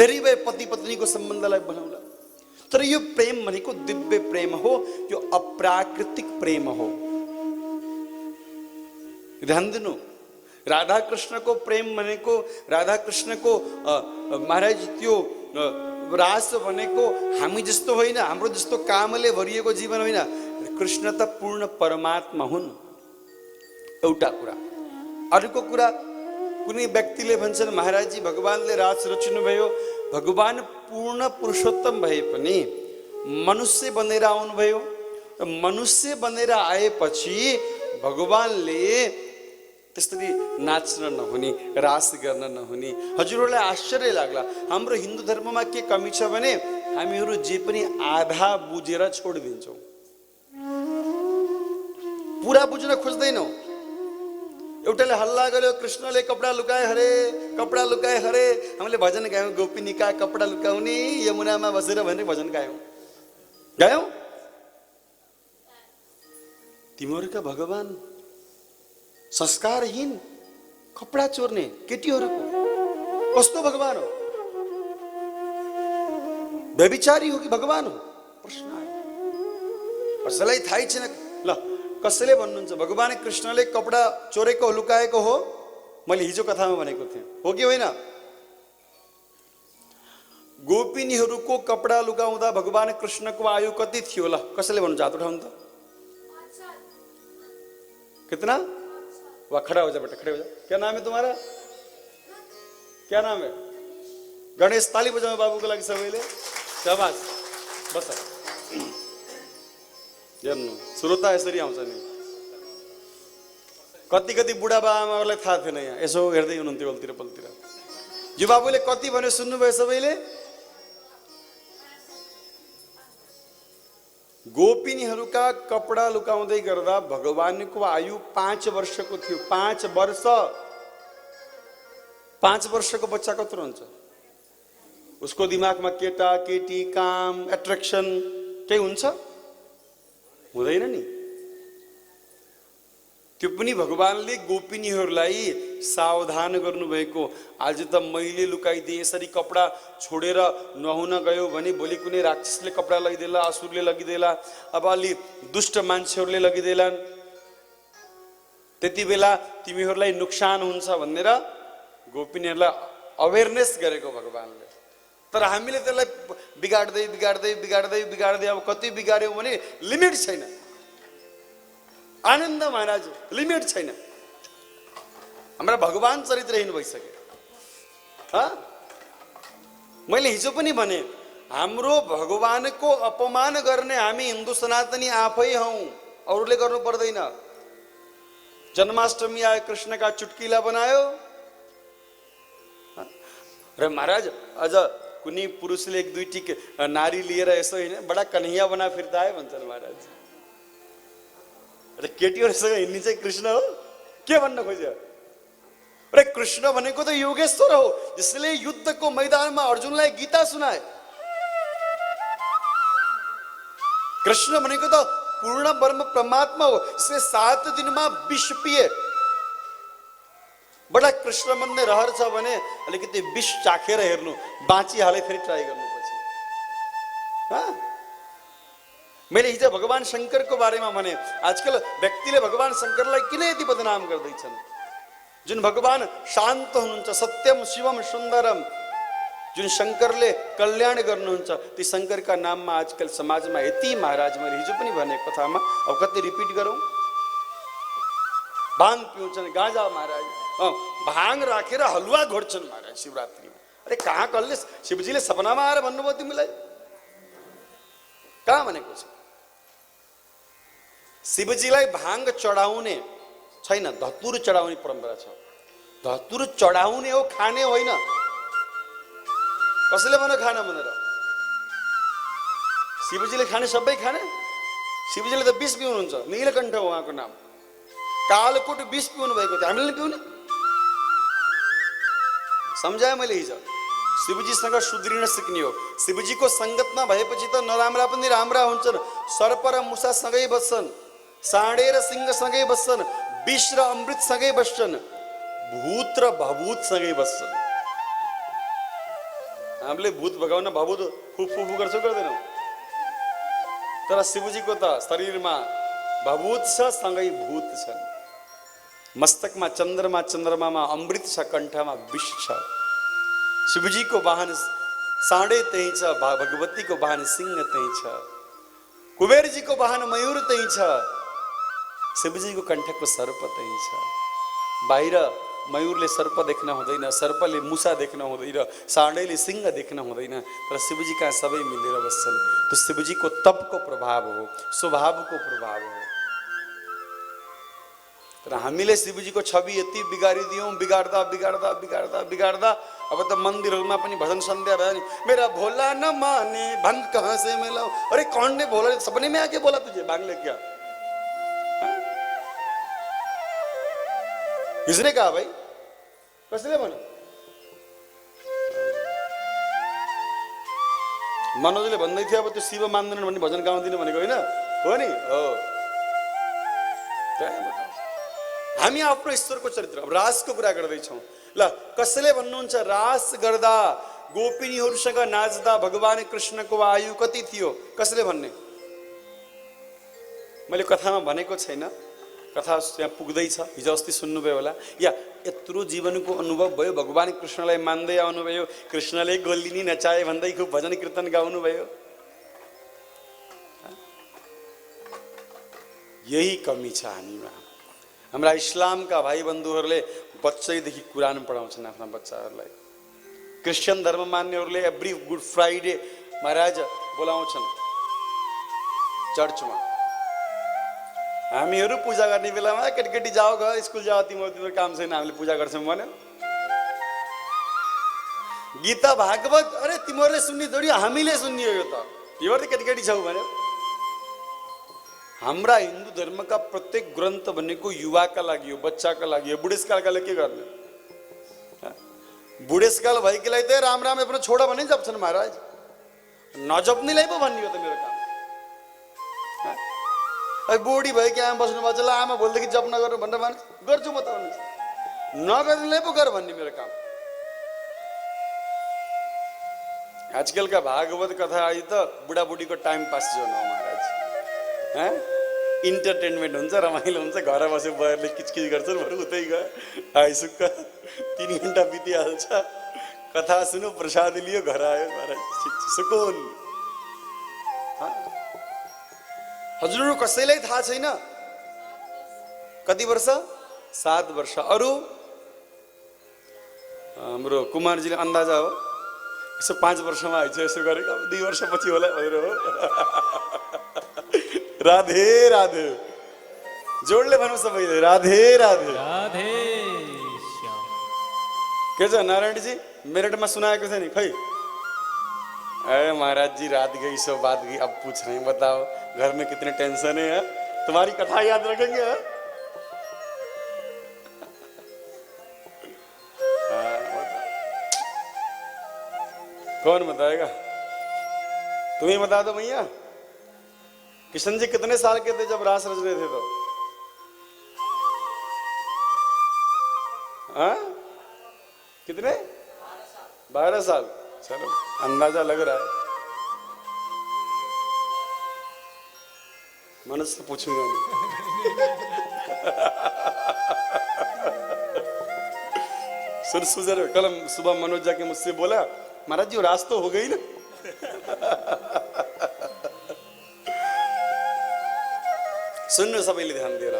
धेरै भए पति पत्नीको सम्बन्धलाई बनाउला। तर यो प्रेम भनेको दिव्य प्रेम हो, यो अप्राकृतिक प्रेम हो। ध्यान दिनु, राधा कृष्णको प्रेम भनेको, राधा कृष्णको महाराज त्यो रास भनेको हामी जस्तो होइन, हाम्रो जस्तो कामले भरिएको जीवन होइन। कृष्ण त पूर्ण परमात्मा हुन्। एउटा कुरा। अर्को कुरा, कुनै व्यक्तिले भन्छन् महाराजजी भगवानले रास रच्नु भयो, भगवान पूर्ण पुरुषोत्तम भए पनि मनुष्य बनेर आउनुभयो। मनुष्य बनेर आएपछि भगवानले त्यसरी नाच्न नहुने, रास गर्न नहुने। हजुरहरूलाई आश्चर्य लाग्ला, हाम्रो हिन्दू धर्ममा के कमी छ भने हामीहरू जे पनि आधा बुझेर छोडिदिन्छौँ, पुरा बुझ्न खोज्दैनौँ। एउटाले हल्ला गर्यो कृष्णले कपडा लुकाए हरे, कपडा लुकाए हरे, हामीले भजन गायौँ, गोपिनीका कपडा लुकाउने यमुनामा बसेर भनेर भजन गायौँ। तिमीहरूका भगवान संस्कारहीन कपडा चोर्ने केटीहरूको कस्तो भगवान हो? व्यभिचारी हो कि भगवान हो? प्रश्न आयो। कसैलाई थाहै छैन। ल, कसैले भन्नुहुन्छ भगवान कृष्णले कपडा चोरेको लुकाएको हो? मैले हिजो कथामा भनेको थिएँ, हो कि होइन? गोपिनीहरूको कपडा लुकाउँदा भगवान कृष्णको आयु कति थियो? ल, कसैले भन्नुहुन्छ? हात उठाउनु त। कितना? वाह, खड़ा हो जा बेटा, खड़े हो जा। क्या नाम है तुम्हारा? क्या नाम है? गणेश, ताली बजाओ बाबू को लागि सबैले। शाबाश, बस। हेर्नु, श्रोता यसरी आउँछ नि। कति कति बुढा बाबाआमाहरूलाई थाहा थिएन, यहाँ यसो हेर्दै हुनुहुन्थ्यो अल्तिर पल्तिर। यो बाबुले कति भन्यो सुन्नुभयो सबैले? गोपिनीहरूका कपडा लुकाउँदै गर्दा भगवानको आयु 5 वर्षको थियो। 5 वर्ष। 5 वर्षको बच्चा कत्रो हुन्छ? उसको दिमागमा केटा केटी, काम, एट्र्याक्सन केही हुन्छ? हुँदैन नि। त्यो पनि भगवानले गोपिनीहरूलाई सावधान गर्नुभएको। आज त मैले लुकाइदिएँ, यसरी कपडा छोडेर नहुन गयो भने भोलि कुनै राक्षसले कपडा लगिदेला, असुरले लगिदेला, अब अलि दुष्ट मान्छेहरूले लगिदेलान्, त्यति बेला तिमीहरूलाई नोक्सान हुन्छ भनेर गोपिनीहरूलाई अवेरनेस गरेको भगवानले। तर हामीले त्यसलाई बिगाड्दै बिगाड्दै बिगाड्दै बिगाड्दै अब कति बिगाड्यौँ भने लिमिट छैन। आनन्द महाराज, लिमिट छैन। हाम्रा भगवान चरित्रहीन भइसके। मैले हिजो पनि भने, हाम्रो भगवानको अपमान गर्ने हामी हिन्दू सनातनी आफै हौँ, अरूले गर्नु पर्दैन। जन्माष्टमी आयो, कृष्णका चुटकिला बनायो र महाराज अझ कुनै पुरुषले एक दुईटी नारी लिएर यसो होइन बडा कन्हैया बना फिर्ता है भन्छन् महाराज। अरे केटीहरूसँग हिँड्ने चाहिँ कृष्ण हो? के भन्न खोज्यो? अरे कृष्ण भनेको त योगेश्वर हो, जसले युद्धको मैदानमा अर्जुनलाई गीता सुनाए। कृष्ण भनेको त पूर्ण ब्रह्म परमात्मा हो, जसले 7 दिनमा विष पिए। बडा कृष्ण बन्ने रहर छ भने अलिकति विष चाखेर हेर्नु, बाँचिहाले फेरि ट्राई गर्नुपर्छ। मैले हिजो भगवान शङ्करको बारेमा भने, आजकल व्यक्तिले भगवान शङ्करलाई किन यति बदनाम गर्दैछन्? जुन भगवान शान्त हुनुहुन्छ, सत्यम शिवम सुन्दरम, जुन शङ्करले कल्याण गर्नुहुन्छ, ती शङ्करका नाममा आजकल समाजमा यति महाराज, मैले हिजो पनि भने कथामा, अब कति रिपिट गरौँ? भाङ पिउँछन्, गाँजा महाराज, भाङ राखेर हलुवा घोड्छन् महाराज शिवरात्रिमा। अरे कहाँ कसले शिवजीले सपनामा आएर भन्नुभयो तिमीलाई? कहाँ भनेको छ? शिवजीलाई भाङ चढाउने छैन, धतुर चढाउने परम्परा छ। धतुर चढाउने हो, खाने होइन। कसैले भन्यो खान भनेर? शिवजीले खाने सबै खाने। शिवजीले त विष पिउनुहुन्छ, नीलकण्ठ हो उहाँको नाम। कालकोट विष पिउनु भएको थियो, हामीले पिउने? सम्झाएँ मैले हिजो। शिवजीसँग सुध्रिन सिक्ने हो। शिवजीको सङ्गतमा भएपछि त नराम्रा पनि राम्रा हुन्छन्। सर्प र मुसा सँगै बस्छन्, साँडे र सिंह सँगै बस्छन्, विष र अमृत सँगै बस्छन्, भूत र भभूत सँगै बस्छन्। हामीले भूत भगाउन भभूत फु फु फु गर्छौँ गर्दैनौँ, तर शिवजीको त शरीरमा भभूत छ सँगै भूत छन्, मस्तकमा चन्द्रमा, चन्द्रमामा अमृत छ, कण्ठमा विष छ। शिवजीको वाहन साँडे त्यही छ, भगवतीको वाहन सिंह त्यही छ, कुबेरजीको वाहन मयूर त्यही छ, शिवजीको कण्ठको सर्प त्यही छ। बाहिर मयूरले सर्प देख्न हुँदैन, सर्पले मुसा देख्न हुँदैन, साँडेले सिंह देख्न हुँदैन, तर शिवजी कहाँ सबै मिलेर बस्छन्। त्यो शिवजीको तपको प्रभाव हो, स्वभावको प्रभाव हो। तर हामीले शिवजीको छवि यति बिगारिदियौँ, बिगार्दा बिगार्दा बिगार्दा बिगार्दा अब त मन्दिरहरूमा पनि भजन सन्ध्या भयो नि, मेरा भोला न माने भन कहाँ से मिलाऊं, अरे कौन ने बोला, सपने में आके बोला तुझे, भाग ले क्या? किसने कहा भाई, कसले भन्यो? मनोजले भन्दै थियो अब त्यो शिव मान्दैनन् भन्ने भजन गाउँदिन भनेको होइन हो नि? हो। हामी आफ्नो ईश्वरको चरित्र, अब रासको कुरा गर्दैछौँ। ल, कसैले भन्नुहुन्छ रास गर्दा गोपिनीहरूसँग नाच्दा भगवान कृष्णको आयु कति थियो? कसैले भन्ने? मैले कथामा भनेको छैन, कथा यहाँ पुग्दैछ, हिजो अस्ति सुन्नुभयो होला, या यत्रो जीवनको अनुभव भयो, भगवान कृष्णलाई मान्दै आउनुभयो, कृष्णले गोलिनी नचाए भन्दै खुब भजन कीर्तन गाउनुभयो। यही कमी छ हामीमा। हाम्रा इस्लामका भाइ बन्धुहरूले बच्चैदेखि कुरान पढाउँछन् आफ्ना बच्चाहरूलाई। क्रिस्चियन धर्म मान्नेहरूले एभ्री गुड फ्राइडे महाराज बोलाउँछन् चर्चमा। हामीहरू पूजा गर्ने बेलामा केटकेटी जाओ घर, स्कुल जाओ, तिम्रो काम छैन, हामीले पूजा गर्छौँ भन्यो। गीता भागवत अरे तिमीहरूले सुन्ने थोडी, हामीले सुन्ने हो यो त, तिमीहरू त केटकेटी छौ भन्यो। हाम्रा हिन्दू धर्मका प्रत्येक ग्रन्थ भनेको युवाका लागि हो, बच्चाका लागि हो। बुढेसकालका लागि के गर्ने? बुढेसकाल भएकीलाई त राम राम आफ्नो छोडा भने जप्छन् महाराज, नजप्नेलाई पो भन्ने हो त मेरो काम। बुढी भयो कि आमा बस्नु भएको छ, ल आमा भोलिदेखि जप नगर्नु भनेर भन्छ, गर्छु म त भन्नु, नगर्नेलाई पो गर भन्ने मेरो काम। आजकलका भागवत कथा आई त बुढाबुढीको टाइम पास जो न महाराज, इन्टरटेनमेन्ट हुन्छ, रमाइलो हुन्छ, घर बसे बयरले किचकिच गर्छन्, बरु उतै गयो आइसुक्क 3 घन्टा बितिहाल्छ, कथा सुन्यो, प्रसाद लियो, घर आयो महाराज, सुकुन। हजुरहरू कसैलाई थाहा छैन कति वर्ष? 7 वर्ष। अरू हाम्रो कुमारजीले अन्दाजा हो, यसो 5 वर्षमा आइछ, यसो गरेको 2 वर्षपछि होला भनेर हो। राधे राधे, जोडले भनौँ सबैले, राधे राधे। राधे श्याम। के छ नारायणजी, मेरठमा सुनाएको छ नि खै? अरे महाराज जी रात गई सो बात गई, अब पूछ रहे हैं, बताओ घर में कितने टेंशन है? तुम्हारी कथा याद रखेंगे? कौन बताएगा? तुम्हें बता दो भैया। किशन जी कितने साल के थे जब रास रच रहे थे तो? हाँ कितने? 12 साल। चलो अंदाजा लग रहा है, मनोज से पूछूंगा नहीं। सुन सुजर कल सुबह मनोज जाके मुझसे बोला, महाराज जी रास तो हो गई ना। सुन्नु सबैले ध्यान दिएर,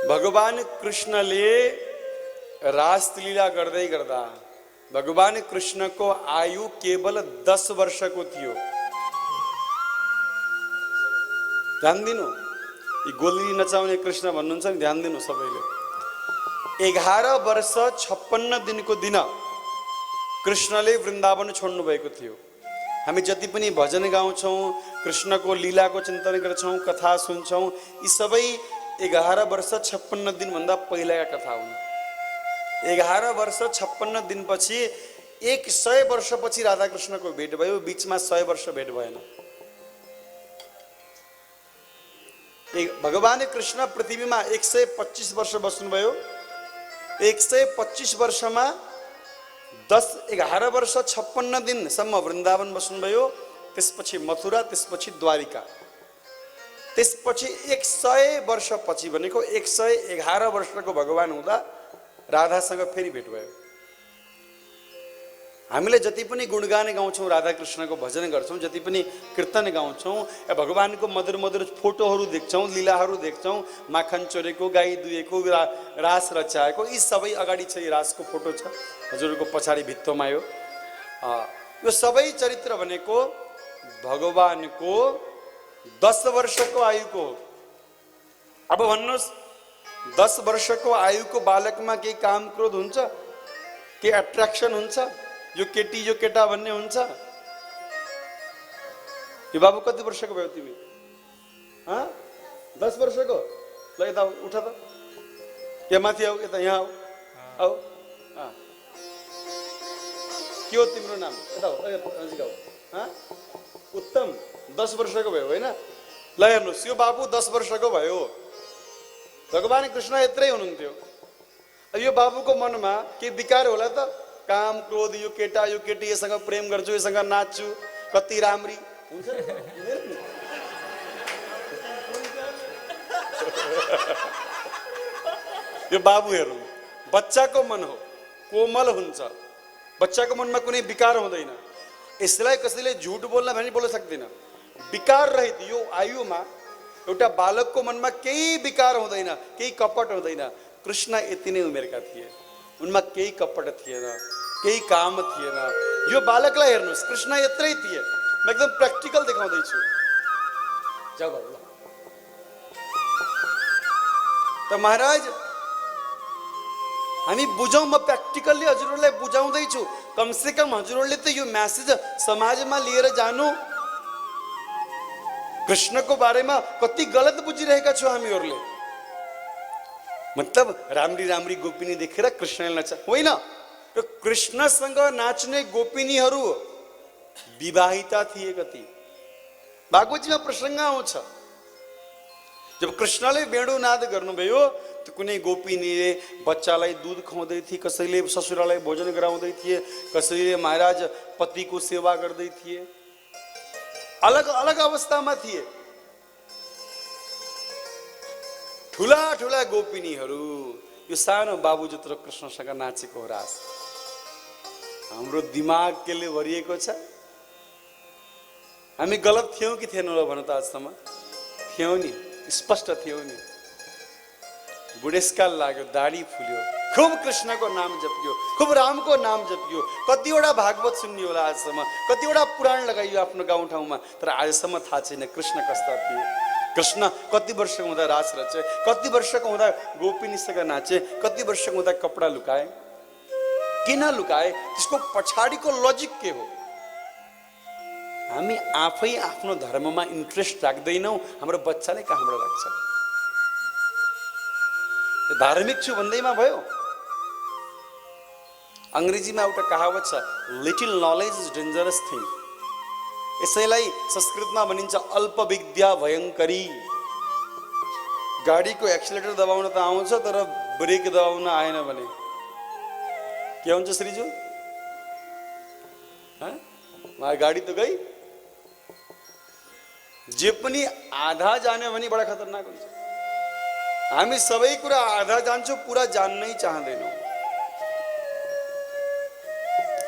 भगवान कृष्णले रासलीला गर्दै गर्दा भगवान कृष्णको आयु केवल 10 वर्षको थियो। ध्यान दिनु, यी गोली नचाउने कृष्ण भन्नुहुन्छ नि, ध्यान दिनु सबैले। 11 वर्ष 56 दिनको दिन कृष्णले वृन्दावन छोड्नु भएको थियो। हामी जति पनि भजन गाउँछौँ, कृष्णको लीलाको चिन्तन गर्छौँ, कथा सुन्छौँ, यी सबै 11 वर्ष 56 दिनभन्दा पहिलाका कथा हुन्। 11 वर्ष 56 दिनपछि 100 वर्षपछि राधाकृष्णको भेट भयो, बीचमा 100 वर्ष भेट भएन। भगवान कृष्ण पृथ्वीमा 125 वर्ष बस्नुभयो। 125 वर्षमा 10-11 वर्ष 56 दिनसम्म वृन्दावन बस्नुभयो। त्यसपछि मथुरा, त्यसपछि द्वारिका, त्यसपछि 100 वर्षपछि भनेको 111 वर्षको भगवान हुँदा राधासँग फेरि भेट भयो। हामीले जति पनि गुणगान गाउँछौँ, राधा कृष्णको भजन गर्छौँ, जति पनि कीर्तन गाउँछौँ, भगवानको मधुर मधुर फोटोहरू देख्छौँ, लीलाहरू देख्छौँ, माखन चोरेको, गाई दुहेको, रास रचाएको, यी सबै अगाडि छ। यो रासको फोटो छ हजुरको पछाडि भित्तोमा। यो सबै चरित्र भनेको भगवानको 10 वर्षको आयुको हो। अब भन्नुहोस्, 10 वर्षको आयुको बालकमा केही काम क्रोध हुन्छ, केही एट्र्याक्सन हुन्छ, यो केटी यो केटा भन्ने हुन्छ? यो बाबु कति वर्षको भयो तिमी? 10 वर्षको? ल यता उठ त, यहाँ माथि आऊ, यता यहाँ आऊ, आऊ। के हो तिम्रो नाम? यता आऊ। उत्तम 10 वर्षको भयो होइन? ल हेर्नुहोस्, यो बाबु 10 वर्षको भयो। भगवान कृष्ण यत्रै हुनुहुन्थ्यो। यो बाबुको मनमा के विकार होला त? काम क्रोध, यो केटा यो केटी, यससँग प्रेम गर्छु, यससँग नाच्छु, कति राम्री हुन्छ। यो बाबुहरू, बच्चाको मन हो, कोमल हुन्छ, बच्चाको मनमा कुनै विकार हुँदैन। यसलाई कसैले झुट बोल्न भने बोल्न सक्दैन। विकार रहित यो आयुमा एउटा बालकको मनमा केही विकार हुँदैन, केही कपट हुँदैन। कृष्ण यति नै उमेरका थिए, उनमा केही कपट थिएन, केही काम थिएन। यो बालकलाई हेर्नुहोस्, कृष्ण यत्रै थिए। म एकदम प्र्याक्टिकल देखाउँदैछु। जब त महाराज हामी बुझौँ, म प्र्याक्टिकल्ली हजुरहरूलाई बुझाउँदैछु। कमसे कम हजुरहरूले त यो म्यासेज समाजमा लिएर जानु। कृष्णको बारेमा कति गलत बुझिरहेका छौँ हामीहरूले। मतलब राम्री राम्री गोपिनी देखेर कृष्णले नाच्छ होइन। र कृष्णसँग नाच्ने गोपिनीहरू विवाहिता थिए कति। भागवतजीमा प्रसङ्ग आउँछ, जब कृष्णले वेणुनाद गर्नुभयो त कुनै गोपिनीले बच्चालाई दूध खुवाउँदै थिए, कसैले ससुरालाई भोजन गराउँदै थिए, कसैले महाराज पतिको सेवा गर्दै थिए। अलग अलग अवस्थामा थिए। ठुला ठुला गोपिनीहरू यो सानो बाबु जत्रो कृष्णसँग नाचेको रास। हाम्रो दिमाग केले भरिएको छ? हामी गलत थियौँ कि थिएनौँ र भन त? आजसम्म थियौँ नि, स्पष्ट थियौँ नि। बुढेसकाल लाग्यो, दाढी फुल्यो, खूब कृष्णको नाम जपियो, खूब रामको नाम जपियो। कतिवटा भागवत सुन्ने होला आजसम्म, कतिवटा पुराण लगाइयो आफ्नो गाउँठाउँमा, तर आजसम्म थाहा छैन कृष्ण कस्ता थिए। कृष्ण कति वर्षको हुँदा रास रचे, कति वर्षको हुँदा गोपिनीसँग नाचे, कति वर्षको हुँदा कपडा लुकाए, किन लुकाए, त्यसको पछाडिको लजिक के हो? हामी आफै आफ्नो धर्ममा इन्ट्रेस्ट राख्दैनौँ, हाम्रो बच्चाले कहाँबाट राख्छ? धार्मिक छु भन्दैमा भयो। अङ्ग्रेजीमा एउटा कहावत छ, little knowledge is dangerous thing. यसैलाई संस्कृतमा भनिन्छ अल्प विद्या भयङ्करी। गाडीको एक्सिलेटर दबाउन त आउँछ, तर ब्रेक दबाउन आएन भने के हुन्छ श्रीजु? गाडी त गई। जे पनि आधा जाने भने बडा खतरनाक हुन्छ। हामी सबै कुरा आधा जान्छौँ, पुरा जान्नै चाहँदैनौँ।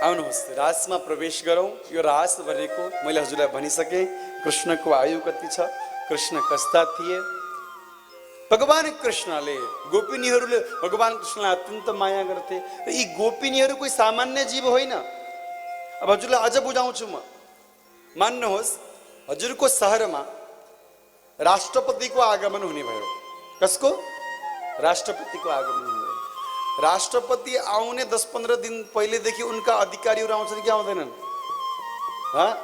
आउनुहोस् रासमा प्रवेश गरौँ। यो रास भनेको मैले हजुरलाई भनिसकेँ। कृष्णको आयु कति छ, कृष्ण कस्ता थिए। भगवान कृष्णले गोपिनीहरूले भगवान कृष्णलाई अत्यन्त माया गर्थे। र यी गोपिनीहरू कोही सामान्य जीव होइन। अब हजुरलाई अझ बुझाउँछु म। मान्नुहोस् हजुरको सहरमा राष्ट्रपतिको आगमन हुने भयो। कसको? राष्ट्रपतिको आगमन हुने भयो। राष्ट्रपति आउने 10-15 दिन पहिलेदेखि उनका अधिकारीहरू आउँछन् कि आउँदैनन्?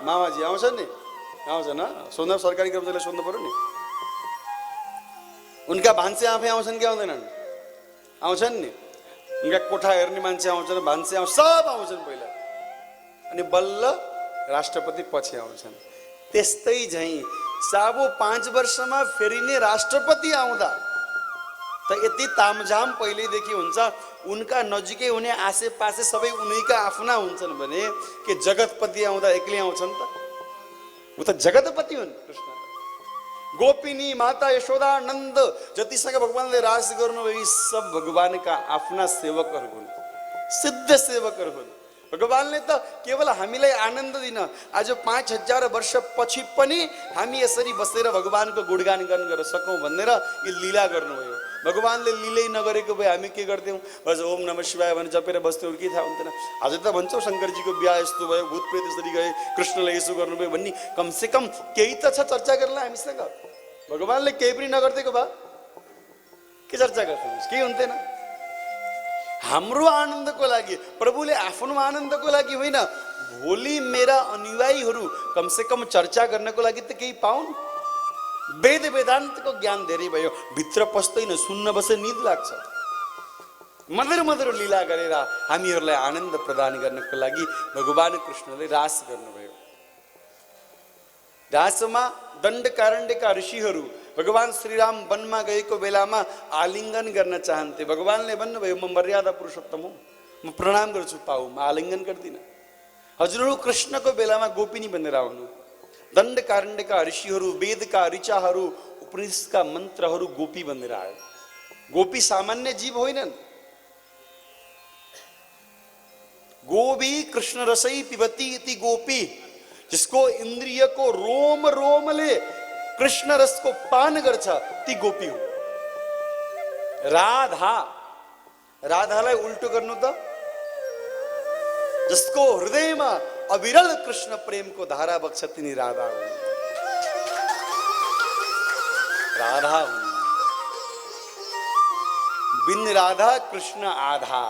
मामाजी आउँछन् नि? आउँछन्। सोध्न सरकारी कर्मचारीलाई सोध्नु पर्यो नि। उनका भान्से आफै आउँछन् कि आउँदैनन्? आउँछन् नि। उनका कोठा हेर्ने मान्छे आउँछन्, भान्से आउँछ, सब आउँछन् पहिला, अनि बल्ल राष्ट्रपति पछि आउँछन्। त्यस्तै झैँ साबो 5 वर्षमा फेरिने राष्ट्रपति आउँदा त यति तामझाम पहिल्यैदेखि हुन्छ। उनका नजिकै हुने आसेपासे सबै उनैका आफ्ना हुन्छन् भने के जगतपति आउँदा एक्लै आउँछन् त? ऊ त जगतपति हुन् कृष्ण। गोपिनी माता यशोदा नन्द जतिसँग भगवानले राज गर्नुभयो सब भगवानका आफ्ना सेवकहरू हुन्, सिद्ध सेवकहरू हुन्। भगवानले त केवल हामीलाई आनन्द दिन, आज 5000 वर्ष पछि पनि हामी यसरी बसेर भगवानको गुणगान गर्न सकौँ भनेर यो लीला गर्नुभयो। भगवानले लीलै नगरेको भए हामी के गर्थ्यौँ? बस ओम नमः शिवाय भनेर जपेर बस्थ्यौँ, के थाहा हुन्थेन। आज त भन्छौँ शङ्करजीको बिहा यस्तो भयो, भूत प्रेत यसरी गए, कृष्णले यसो गर्नुभयो भन्ने कमसेकम केही त छ चर्चा गर्नलाई हामीसँग। भगवानले केही पनि नगरिदिएको भए के चर्चा गर्थ्यौँ? केही हुन्थेन। हाम्रो आनन्दको लागि, प्रभुले आफ्नो आनन्दको लागि होइन, भोलि मेरा अनुयायीहरू कमसेकम चर्चा गर्नको लागि त केही पाउन्। वेद वेदान्तको ज्ञान धेरै भयो, भित्र पस्दैन, सुन्न बसे निद लाग्छ। मधुर मधुर लीला गरेर हामीहरूलाई आनन्द प्रदान गर्नको लागि भगवान कृष्णले रास गर्नुभयो। रासमा दण्डकारण्यका ऋषिहरू भगवान श्रीराम वनमा गएको बेलामा आलिङ्गन गर्न चाहन्थे। भगवानले भन्नुभयो म मर्यादा पुरुषोत्तम हुँ, म प्रणाम गर्छु पाऊ, म आलिङ्गन गर्दिनँ। हजुरहरू कृष्णको बेलामा गोपिनी बनेर आउनु। दण्डकारण्यका ऋषिहरू, वेदका ऋचाहरू, उपनिषदका मन्त्रहरू गोपी बनेर आयो। गोपी सामान्य जीव होइनन्। गोपी कृष्ण रसै पिबती इति गोपी, जिसको इंद्रिय को रोम रोमले कृष्ण रस को पान गर्छ ती गोपी हो। राधा, राधालाई उल्टो गर्नु त, जसको हृदयमा अविरल कृष्ण प्रेमको धारा बग्छ तिनी राधा हुन्। राधा हुन्। बिन राधा कृष्ण आधा।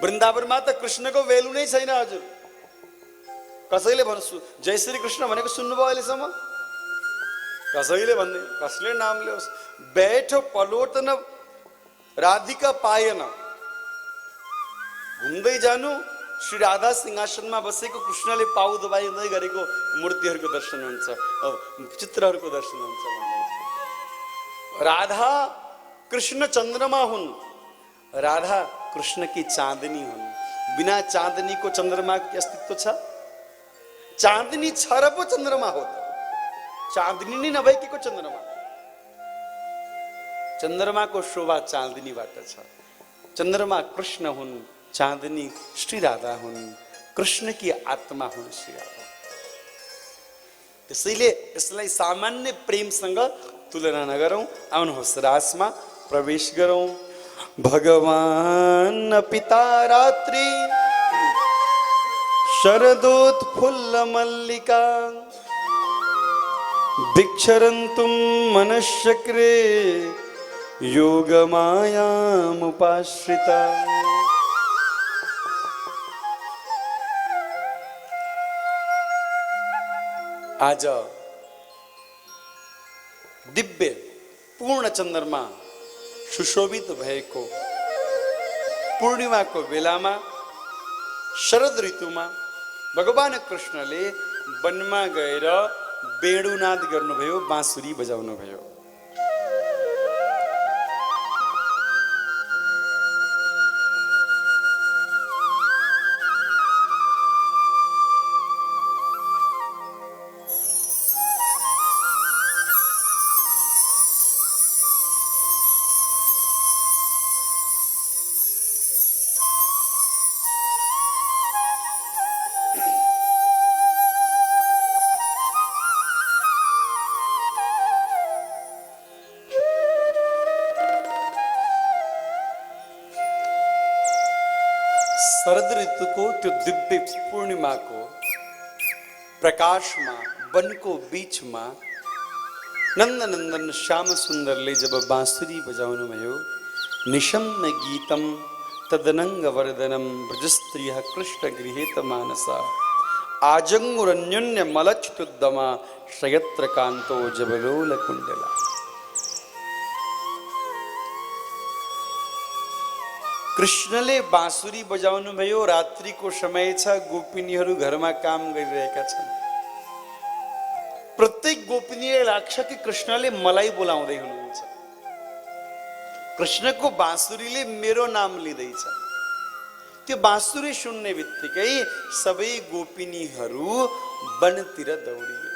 वृन्दावनमा त कृष्णको भेल्यु नै छैन हजुर। कसैले भन्छु जय श्री कृष्ण भनेको सुन्नुभयो अहिलेसम्म? कसैले भन्ने, कसले नाम ल्याओस्। बैठो पलोट न राधिका पाएन। घुम्दै जानु, श्री राधा सिंहासनमा बसेको कृष्णले पाउ दबाइँदै गरेको मूर्तिहरूको दर्शन हुन्छ, चित्रहरूको दर्शन हुन्छ। राधा कृष्ण चन्द्रमा हुन्। राधा कृष्ण की चाँदनी हुन्। बिना चाँदनी को चन्द्रमा के अस्तित्व छ? चाँदनी छ र पो चन्द्रमा हो त। चाँदनी नै नभएकीको चन्द्रमा। चन्द्रमाको शोभा चाँदनीबाट छ। चन्द्रमा कृष्ण हुन्, चाँदनी श्री राधा हुन्, कृष्ण की आत्मा हुन् श्री राधा। त्यसैले यसलाई सामान्य प्रेमसँग तुलना नगरौँ। आउनुहोस् रासमा प्रवेश गरौँ। भगवान पिता रात्रि शरदोत्फुल्ल मल्लिका भिक्षरन्तुं मनश्चक्रे योगमायामुपाश्रिता। आज दिव्य पूर्ण चन्द्रमा सुशोभित भएको पूर्णिमाको बेलामा शरद ऋतुमा भगवान कृष्णले वनमा गएर वेणुनाद गर्नुभयो, बाँसुरी बजाउनुभयो। शरद ऋतुको त्यो दिव्य पूर्णिमाको प्रकाशमा वनको बीचमा नन्दनन्दन श्याम सुन्दरले जब बाँसुरी बजाउनु भयो, निशम्न गीतम तदनंग वर्धनम ब्रजस्त्रियः कृष्ण गृहेत मानसा आजंगुरन्योन्य मलच्युतुद्दमा श्रयत्र कांतो जबलोल कुंडला। कृष्णले बाँसुरी बजाउनु भयो। रात्रिको समय छ, गोपिनीहरू घरमा काम गरिरहेका छन्। प्रत्येक गोपिनीले लाग्छ कि कृष्णले मलाई बोलाउँदै हुनुहुन्छ। कृष्णको बाँसुरीले मेरो नाम लिँदैछ। त्यो बाँसुरी सुन्ने बित्तिकै सबै गोपिनीहरू वनतिर दौडिए।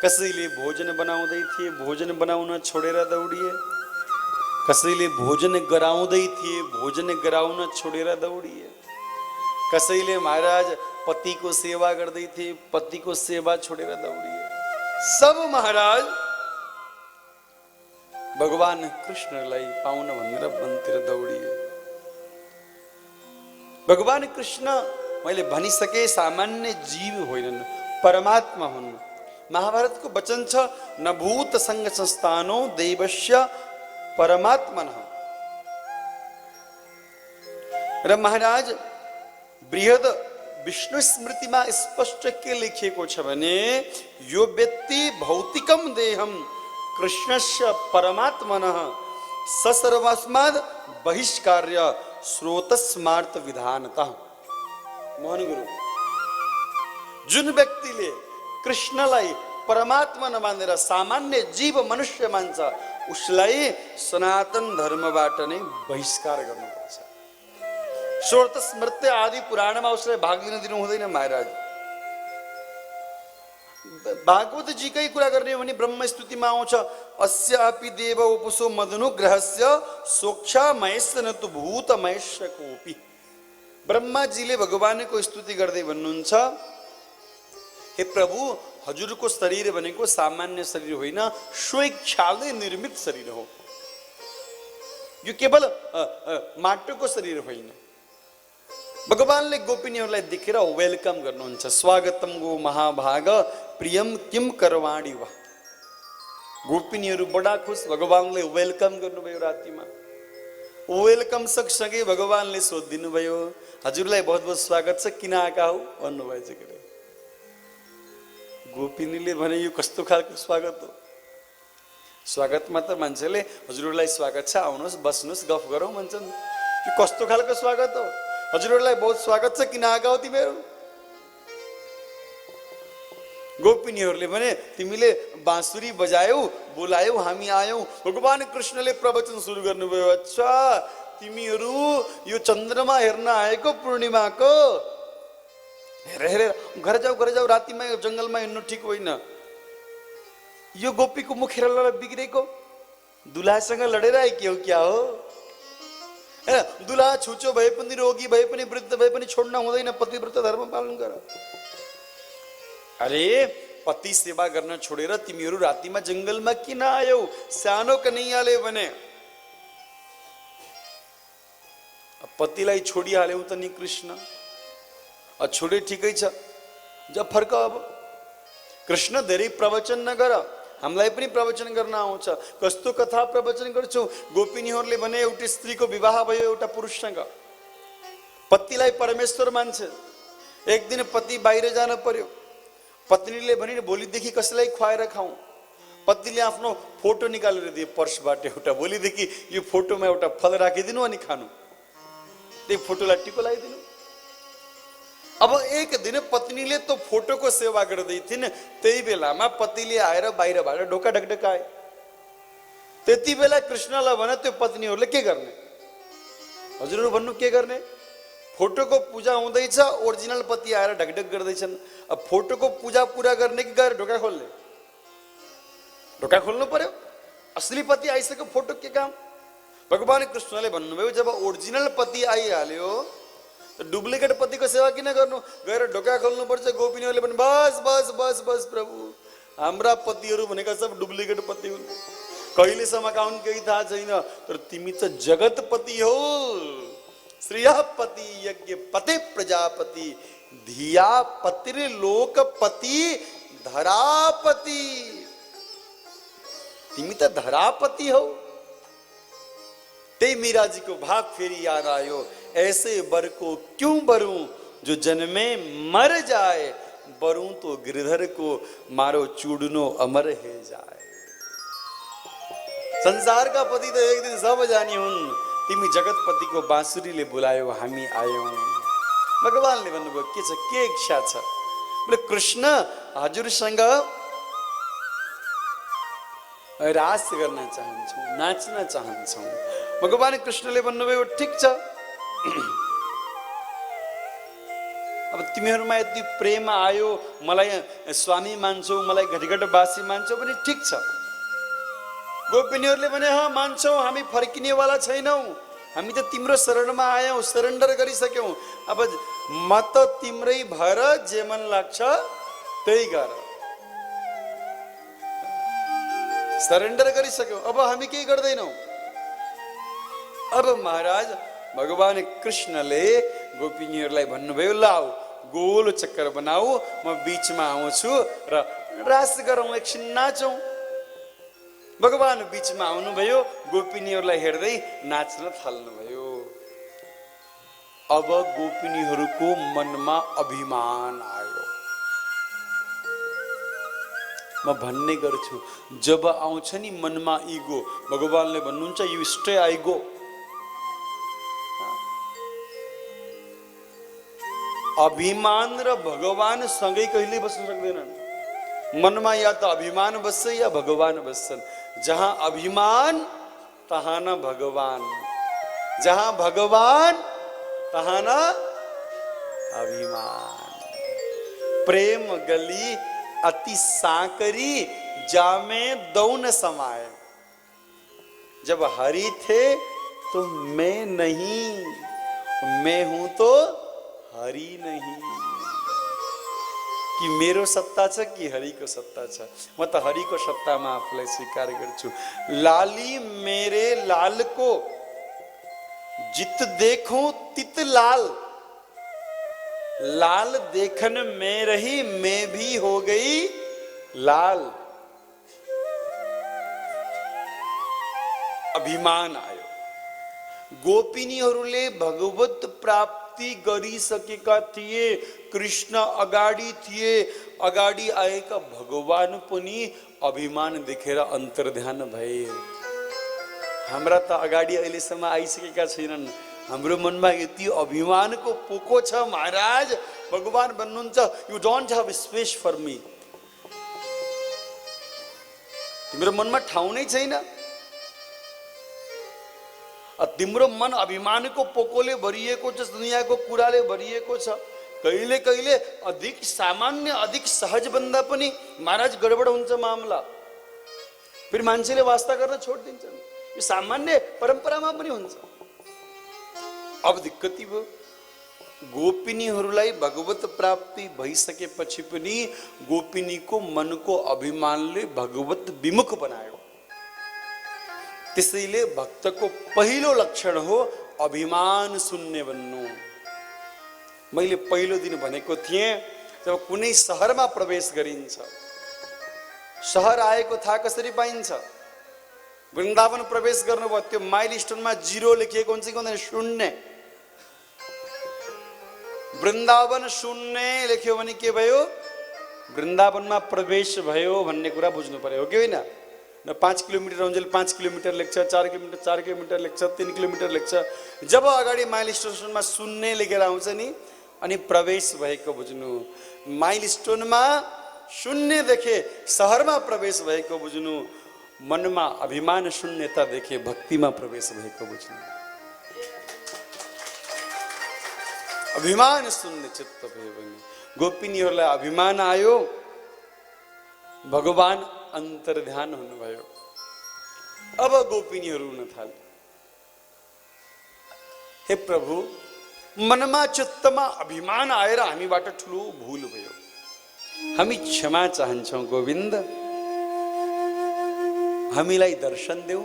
कसैले भोजन बनाउँदै थिए, भोजन बनाउन छोडेर दौडिए। कसैले भोजन गराउँदै थिए, भोजन गराउन छोडेर दौडिए। कसैले महाराज पतिको सेवा गर्दै थिए, पतिको सेवा छोडेर दौडिए। सब महाराज भगवान कृष्णलाई पाउन भनेर वनतिर दौडिए। भगवान कृष्ण मैले भनिसके सामान्य जीव होइनन्, परमात्मा हुन्। महाभारतको वचन छ, न भूत संग संस्थानो देवस्य परमात्मनः। र महाराज बृहद विष्णु स्मृतिमा स्पष्ट के लेखिएको छ भने यो व्यक्ति भौतिकम देहम कृष्णस्य परमात्मनः ससर्वस्माद् बहिष्कार्य स्रोतस्मार्थ विधानतः। मोहन गुरु, जुन व्यक्तिले कृष्णलाई परमात्मा नमानेर सामान्य जीव मनुष्य मान्छ, उसलाई सनातन धर्मबाट नै बहिष्कार गर्नुपर्छ। स्रोत स्मृति आदि पुराणमा उसलाई भाग लिन दिनु हुँदैन महाराज। भागवत जीकै कुरा गर्ने हो भने ब्रह्म स्तुतिमा आउँछ, अस्य अपि देव उपसो मदनुग्रहस्य सोक्षा महेश न तु भूत महेश कोपि। ब्रह्माजीले भगवानको स्तुति गर्दै भन्नुहुन्छ, हे प्रभु, हजुरको शरीर भनेको सामान्य शरीर होइन, स्वेच्छाले निर्मित शरीर हो। यो केवल माटोको शरीर होइन। भगवानले गोपिनीहरूलाई देखेर वेलकम गर्नुहुन्छ। स्वागतम गो महाभाग प्रियम किम करवाणी वा। गोपिनीहरू बडा खुश, भगवानले वेलकम गर्नुभयो। रातिमा वेलकम सँगसँगै भगवानले सोधिदिनु भयो, हजुरलाई बहुत बहुत स्वागत छ, किन आएका हो भन्नुभएछ के। गोपिनीले भने यो कस्तो खालको स्वागत हो? स्वागतमा त मान्छेले हजुरलाई स्वागत छ, आउनुहोस् बस्नुहोस् गफ गरौँ भन्छन्। यो कस्तो खालको स्वागत हो? हजुरलाई बहुत स्वागत छ, किन आएका हो तिमीहरू? गोपिनीहरूले भने तिमीले बाँसुरी बजायौ, बोलायौ, हामी आयौँ। भगवान कृष्णले प्रवचन सुरु गर्नुभयो, अच्छा तिमीहरू यो चन्द्रमा हेर्न आएको पूर्णिमाको? हेर हेर, घर जाऊ, रातिमा यो जङ्गलमा हिँड्नु ठिक होइन। यो गोपीको मुख हेरेर बिग्रेको, दुलासँग लडेर आएकी हो क्या हो? हेर, दुला छुचो भए पनि, रोगी भए पनि, वृद्ध भए पनि छोड्न हुँदैन, पतिव्रत धर्म पालन गर। अरे पति सेवा गर्न छोडेर तिमीहरू रातिमा जङ्गलमा किन आयौ? सानो कन्हैयाले भने पतिलाई छोडिहाल्यौ त नि कृष्ण, छोडे ठिकै छ, जब फर्क। अब कृष्ण धेरै प्रवचन नगर, हामीलाई पनि प्रवचन गर्न आउँछ। कस्तो कथा प्रवचन गर्छौ? गोपिनीहरूले भने एउटी स्त्रीको विवाह भयो एउटा पुरुषसँग, पतिलाई परमेश्वर मान्छ। एक दिन पति बाहिर जान पर्यो, पत्नीले भने भोलिदेखि कसैलाई खुवाएर खाऊ। पतिले आफ्नो फोटो निकालेर दिए पर्सबाट एउटा, भोलिदेखि यो फोटोमा एउटा फल राखिदिनु अनि खानु। त्यही फोटोलाई टिको लगाइदिनु। अब एक दिन पत्नीले तो फोटोको सेवा गर्दै थिइन्, त्यही बेलामा पतिले आएर बाहिरबाट ढोका ढकढकाए। त्यति बेला कृष्णलाई भने त्यो पत्नीहरूले के गर्ने? हजुरहरू भन्नु के गर्ने? फोटोको पूजा हुँदैछ, ओरिजिनल पति आएर ढकढक गर्दैछन्। अब फोटोको पूजा पूरा गर्ने कि गएर ढोका खोल्ने? ढोका खोल्नु पर्यो। असली पति आइसक्यो, फोटो के काम? भगवान कृष्णले भन्नुभयो, जब ओरिजिनल पति आइहाल्यो डुप्लिकेट पतिको सेवा किन गर्नु? गएर ढोका खोल्नुपर्छ। गोपिनीहरूले पनि बस बस बस बस प्रभु, हाम्रा पतिहरू भनेका सब डुप्लिकेट पति हुन्, कहिलेसम्म आउन् केही थाहा छैन, तर तिमी त जगतपति हो। श्रेयःपति यज्ञपति प्रजापति धिया पतिर्लोकपति धरापति। तिमी त धरापति हो। ते मीरा जी को भाग फेरी याद आयो, ऐसे बर को क्यों बरूं जो जन्मे मर जाए, बरूं तो गिरधर को मारो चूड़नो अमर है जाए। संसार का पति तो एक दिन सब जानी हुन्, तिमी जगतपति को बाँसुरीले बोलायो, हामी आयौं। भगवानले भन्नुभयो, के छ, के इच्छा छ? बोले कृष्ण हजुरसँग रास गर्न चाहन्छौँ, नाच्न चाहन्छौँ, भगवान कृष्णले भन्नुभयो ठिक छ, अब तिमीहरूमा यति प्रेम आयो, मलाई स्वामी मान्छौ, मलाई घटघटवासी मान्छौ भने ठिक छ। गोपिनीहरूले भने हाँ मान्छौ, हामी फर्किनेवाला छैनौँ, हामी त तिम्रो शरणमा आयौँ, सरेन्डर गरिसक्यौँ, अब म त तिम्रै भएर जे मन लाग्छ त्यही गर, सरेन्डर गरिसक्यौँ, अब हामी केही गर्दैनौँ। अब महाराज भगवान कृष्णले गोपिनीहरूलाई भन्नुभयो लाऊ गोल चक्कर बनाऊ, म बीचमा आउँछु र रास गरौँ, एकछिन नाचौँ। भगवान बीचमा आउनुभयो, गोपिनीहरूलाई हेर्दै नाच्न थाल्नुभयो। अब गोपिनीहरूको मनमा अभिमान आयो। म भन्ने गर्छु, जब आउँछ नि मनमा इगो, भगवानले भन्नुहुन्छ यु स्टे आई गो। अभिमान र भगवान सँगै कहिले बस्न सक्दैनन्। मनमा या त अभिमान बस्छ या भगवान बस्छन्। जहाँ अभिमान तहाँ न भगवान, जहाँ भगवान तहाँ न अभिमान। प्रेम गली अति साकरी, जामे दौ न समाये। जब हरि थे तो मैं नहीं, मैं हूं तो हरि नहीं। कि मेरो सत्ता छ कि हरिको सत्ता छ, म त हरिको सत्तामा आफूलाई स्वीकार गर्छु। लाली मेरे लाल को जित देखूं तित लाल, लाल देखन में रही मैं भी हो गई लाल। अभिमान आयो। गोपिनीहरूले भगवत प्राप्ति गरिसकेका थिए, कृष्ण अगाडि थिए, अगाडि आएका भगवान पनि अभिमान देखेर अन्तर्ध्यान भए। हाम्रा त अगाडि अहिलेसम्म आइसकेका छैनन्, हाम्रो मनमा यति अभिमानको पोको छ महाराज। भगवान भन्नुहुन्छ you don't have space for me, तिम्रो मनमा ठाउँ नै छैन। तिम्रो मन अभिमानको पोकोले भरिएको छ, दुनियाँको कुराले भरिएको छ। कहिले कहिले अधिक सामान्य अधिक सहज भन्दा पनि महाराज गडबड हुन्छ मामला, फेरि मान्छेले वास्ता गर्न छोडिदिन्छन्। यो सामान्य परम्परामा पनि हुन्छ। अब दिक्कत भयो, गोपिनीहरूलाई भगवत प्राप्ति भइसकेपछि पनि गोपिनीको मनको अभिमानले भगवत विमुख बनायो। त्यसैले भक्तको पहिलो लक्षण हो अभिमान शून्य बन्नु। मैले पहिलो दिन भनेको थिएँ, जब कुनै सहरमा प्रवेश गरिन्छ, सहर आएको थाहा कसरी पाइन्छ? वृन्दावन प्रवेश गर्नुभयो, त्यो माइल स्टोनमा 0 लेखिएको हुन्छ कि हुँदैन? 0। वृन्दावन 0 लेख्यो भने के भयो? वृन्दावनमा प्रवेश भयो भन्ने कुरा बुझ्नु पर्यो, हो कि होइन? न 5 किलोमिटर आउन्जेल 5 किलोमिटर लेख्छ, 4 किलोमिटर 4 किलोमिटर लेख्छ, 3 किलोमिटर लेख्छ। जब अगाडि माइल स्टेसनमा 0 लेखेर आउँछ नि, अनि प्रवेश भएको बुझ्नु। माइल स्टोनमा 0 देखे, सहरमा प्रवेश भएको बुझ्नु। मनमा अभिमान शून्यता देखे, भक्तिमा प्रवेश भएको बुझ्नु। अभिमान शून्य चित्त भयो भने गोपिनीहरूलाई अभिमान आयो, भगवान अन्तर्ध्यान हुनुभयो। अब गोपिनीहरू हुन थाले, हे प्रभु मनमा चित्तमा अभिमान आएर हामीबाट ठुलो भूल भयो, हामी क्षमा चाहन्छौँ गोविन्द, हामीलाई दर्शन देऊ।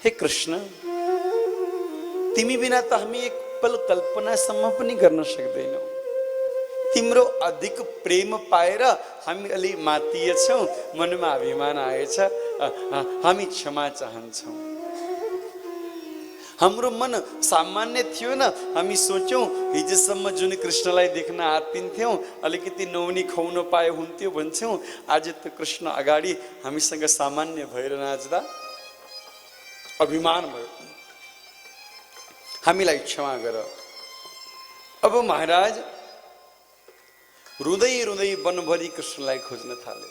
हे कृष्ण, तिमी बिना त हामी एक पल कल्पनासम्म पनि गर्न सक्दैनौँ। तिम्रो अधिक प्रेम पाएर हामी अलि मातिएछौँ, मनमा अभिमान आएछ, हामी क्षमा चाहन्छौँ। हाम्रो मन सामान्य थियो न, हामी सोच्यौँ हिजोसम्म जुन कृष्णलाई देख्न आत्तिन्थ्यौँ, अलिकति नौनी खुवाउन पाए हुन्थ्यो भन्छौँ, आज त कृष्ण अगाडि हामीसँग सामान्य भएर नाच्दा अभिमान भयो, हामीलाई क्षमा गर। अब महाराज रुँदै रुँदै वनभरि कृष्णलाई खोज्न थाले।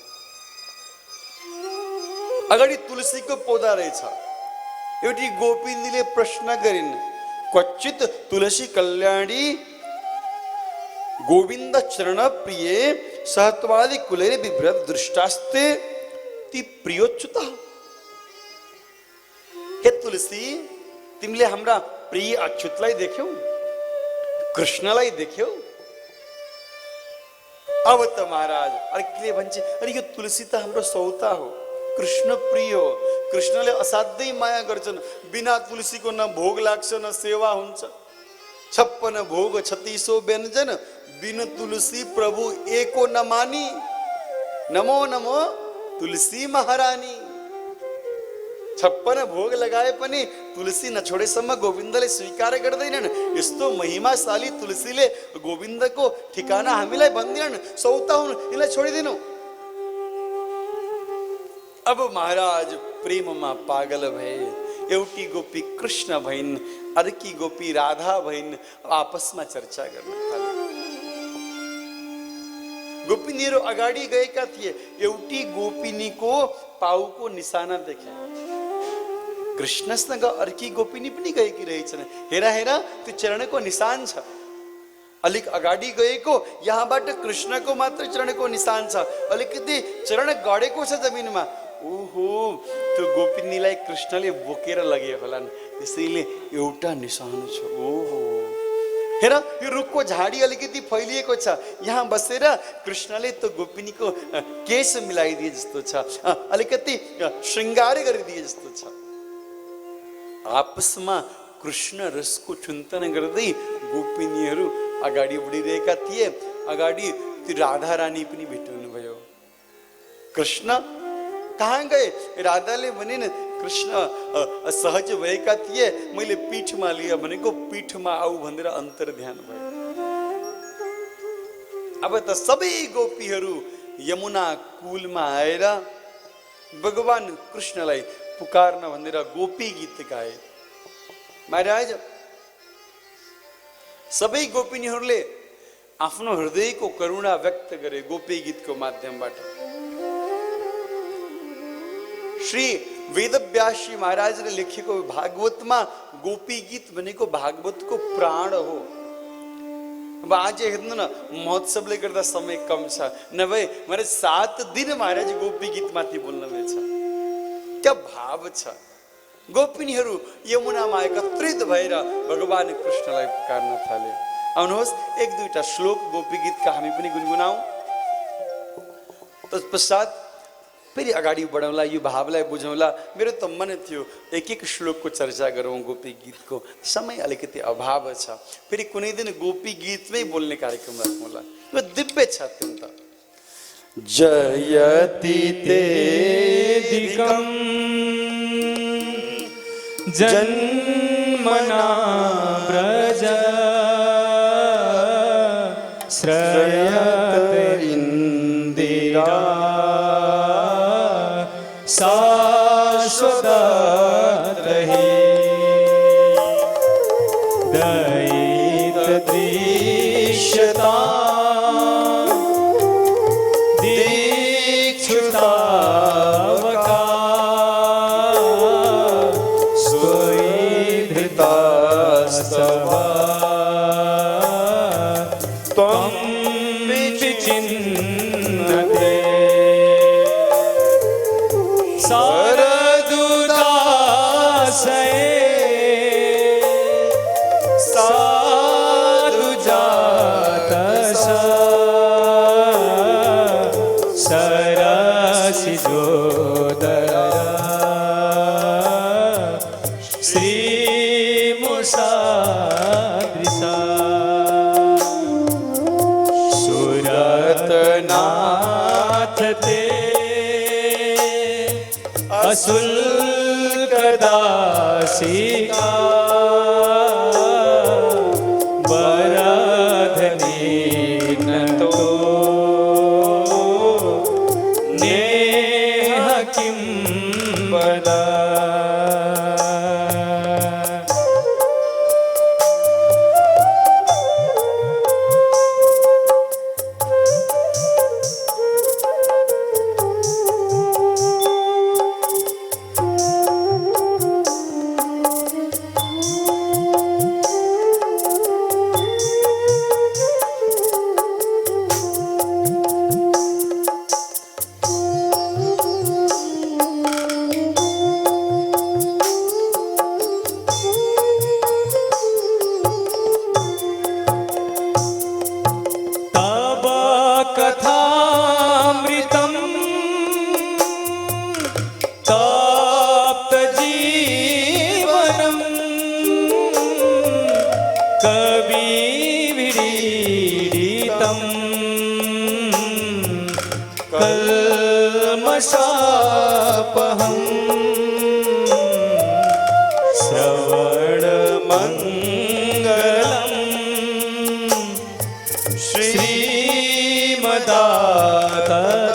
अगाडि तुलसीको पौधा रहेछ, एउटी गोपिनीले प्रश्न गरिन्, क्वचित तुलसी कल्याणी गोविंद चरण प्रिय सहत्वादि कुलेर विभ्रत दृष्टास्ते ती प्रियोच्युत। हे तुलसी, तिमीले हाम्रा प्रिय अच्युतलाई देख्यौ, कृष्णलाई देख्यौ। अब त महाराज अर्कीले भन्छ, अरे यो तुलसी त हाम्रो सौता हो, कृष्ण प्रिय हो, कृष्णले असाध्यै माया गर्छन्। बिना तुलसीको न भोग लाग्छ न सेवा हुन्छ। 56 भोग 36 व्यञ्जन, बिनु तुलसी प्रभु एको न मानी। नमो नमो तुलसी महारानी। 56 भोग लगाए पनि तुलसी नछोडेसम्म गोविन्दले स्वीकार गर्दैनन्। यस्तो महिमाशाली तुलसीले गोविन्दको ठिकाना हामीलाई भन्दिनन्, सौता हुन्, यसलाई छोडिदिनु। अब महाराज प्रेममा पागल भए। एउटी गोपी कृष्ण भइन्, अर्की गोपी राधा भइन्। आपसमा चर्चा गर्न थाले। गोपिनीहरू अगाडि गएका थिए। एउटी गोपिनीको पाउको निशाना देखे। कृष्णसँग अर्की गोपिनी पनि गएकी रहेछन्। हेरा हेरा, त्यो चरणको निशान छ। अलिक अगाडि गएको यहाँबाट कृष्णको मात्र चरणको निशान छ। अलिकति चरण गडेको छ जमिनमा। ओहो, त्यो गोपिनीलाई कृष्णले बोकेर लगे होलान्, त्यसैले एउटा निशान छ। ओहो, हेर, यो रुखको झाडी अलिकति फैलिएको छ। यहाँ बसेर कृष्णले त्यो गोपिनीको केश मिलाइदिए जस्तो छ, अलिकति श्रृङ्गार गरिदिए जस्तो छ। आपसमा कृष्ण रसको चिन्तन गर्दै गोपिनीहरू अगाडि बढिरहेका थिए। अगाडि त्यो राधा रानी पनि भेट्नु भयो। कृष्ण कहाँ गए? राधाले भनिन्, कृष्ण सहज भएका थिए, मैले पीठमा लिएँ भनेको पीठमा आऊ भनेर अन्तर ध्यान भयो। अब त सबै गोपीहरू यमुना कुलमा आएर भगवान कृष्णलाई पुकार्न भनेर गोपी गीत गाए। महाराज, सबै गोपिनीहरूले आफ्नो हृदयको करुणा व्यक्त गरे गोपी गीतको माध्यमबाट। श्री वेदव्यासी महाराजले लेखेको भागवतमा गोपी गीत भनेको भागवतको प्राण हो। अब आज हेर्नु न, महोत्सवले गर्दा समय कम छ, नभए मैले 7 दिन महाराज गोपी गीतमाथि बोल्न मिल्छ। क्या भाव छ! गोपिनीहरू यमुनामा एकत्रित भएर भगवान कृष्णलाई पुकार्न थाले। आउनुहोस्, 1-2 श्लोक गोपी गीतका हामी पनि गुनगुनाऊ। तत्पश्चात फेरि अगाडि बढौँला, यो भावलाई बुझौँला। मेरो त मन थियो एक श्लोकको चर्चा गरौँ गोपी गीतको, समय अलिकति अभाव छ। फेरि कुनै दिन गोपी गीतमै बोल्ने कार्यक्रम राखौँला। यो दिव्य छ अत्यन्त। जयति तेदिकं जन्मना व्रज श्रयत इंदिरा शाश्वत रहे दयित दृश्यता दीक्षुतावका स्वैधृतास्तवा त्वं विचिन्नते सरदुदासये साधुजातस सरसिजोदरा श्रीमुषादृशा सुरतनाथ ते अशुल्कदासिका वरधनेनतो नेह किं वद। कथामृतम् ताप्तजीवनम् कविविरीडितम् कल्मषापहम् श्रवणमङ्गलम् श्रीमदातत